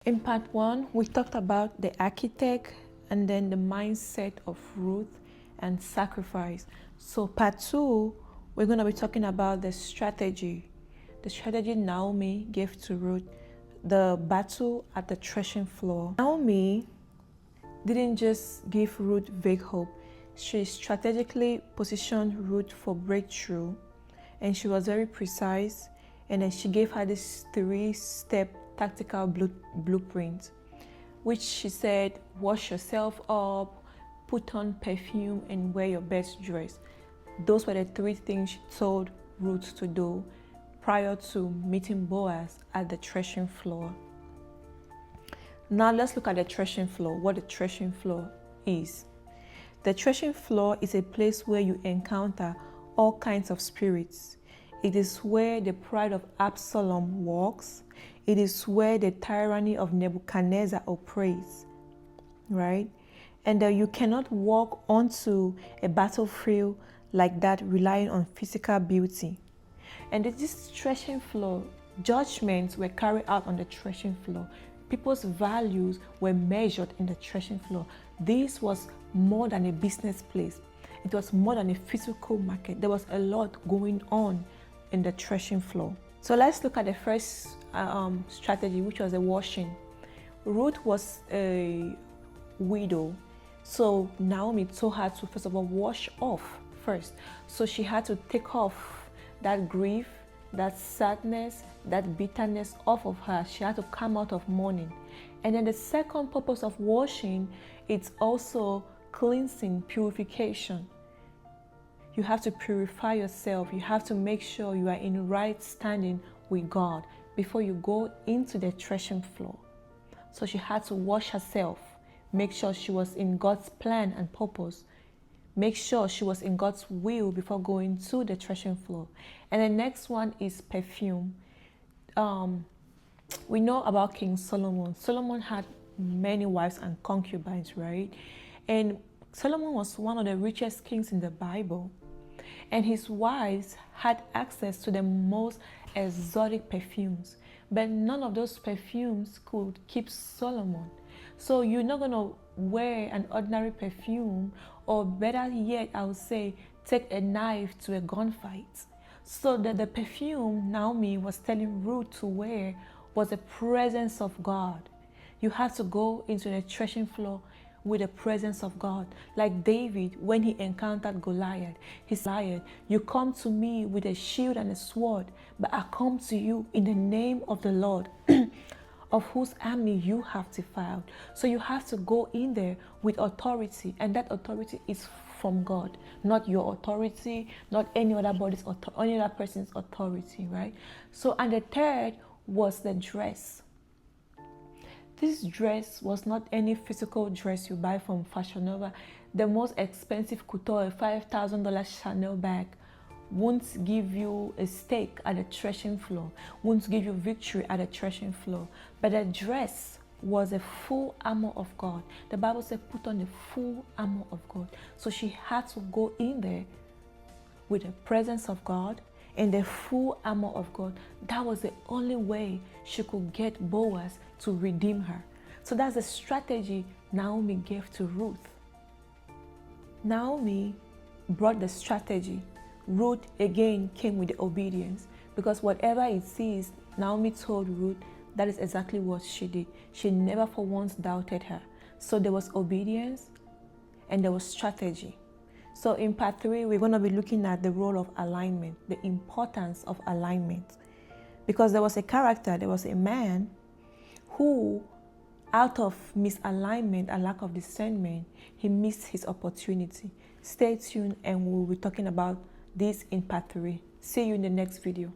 In part one, we talked about the architect and then the mindset of Ruth and sacrifice. So part two, we're going to be talking about the strategy Naomi gave to Ruth, the battle at the threshing floor. Naomi didn't just give Ruth vague hope. She strategically positioned Ruth for breakthrough, and she was very precise, and then she gave her this 3-step tactical blueprint, which she said: wash yourself up, put on perfume, and wear your best dress. Those were the 3 things she told Ruth to do prior to meeting Boaz at the threshing floor. Now let's look at the threshing floor, what the threshing floor is. The threshing floor is a place where you encounter all kinds of spirits. It is where the pride of Absalom walks. It is where the tyranny of Nebuchadnezzar operates, right? And you cannot walk onto a battlefield like that relying on physical beauty. And this threshing floor, judgments were carried out on the threshing floor. People's values were measured in the threshing floor. This was more than a business place. It was more than a physical market. There was a lot going on in the threshing floor. So let's look at the first strategy, which was the washing. Ruth was a widow, so Naomi told her to first of all wash off first. So she had to take off that grief, that sadness, that bitterness off of her. She had to come out of mourning. And then the second purpose of washing, it's also cleansing, purification. You have to purify yourself. You have to make sure you are in right standing with God before you go into the threshing floor. So she had to wash herself, make sure she was in God's plan and purpose, make sure she was in God's will before going to the threshing floor. And the next one is perfume. We know about King Solomon. Solomon had many wives and concubines, right? And Solomon was one of the richest kings in the Bible. And his wives had access to the most exotic perfumes. But none of those perfumes could keep Solomon. So you're not going to wear an ordinary perfume, or better yet, I would say, take a knife to a gunfight. So the perfume Naomi was telling Ruth to wear was the presence of God. You have to go into the threshing floor with the presence of God. Like David, when he encountered Goliath, he said, "You come to me with a shield and a sword, but I come to you in the name of the Lord, of whose army you have defiled." So you have to go in there with authority, and that authority is from God, not your authority, not any other body's authority, any other person's authority, right? So, and the third was the dress. This dress was not any physical dress you buy from Fashion Nova. The most expensive couture, $5,000 Chanel bag, won't give you a stake at the threshing floor, won't give you victory at the threshing floor. But the dress was a full armor of God. The Bible said, put on the full armor of God. So she had to go in there with the presence of God and the full armor of God. That was the only way she could get Boaz to redeem her. So that's the strategy Naomi gave to Ruth. Naomi brought the strategy. Ruth again came with the obedience, because whatever it sees, Naomi told Ruth, that is exactly what she did. She never for once doubted her. So there was obedience and there was strategy. So in part 3, we're going to be looking at the role of alignment, the importance of alignment. Because there was a character, there was a man who, out of misalignment and lack of discernment, he missed his opportunity. Stay tuned and we'll be talking about this in part 3. See you in the next video.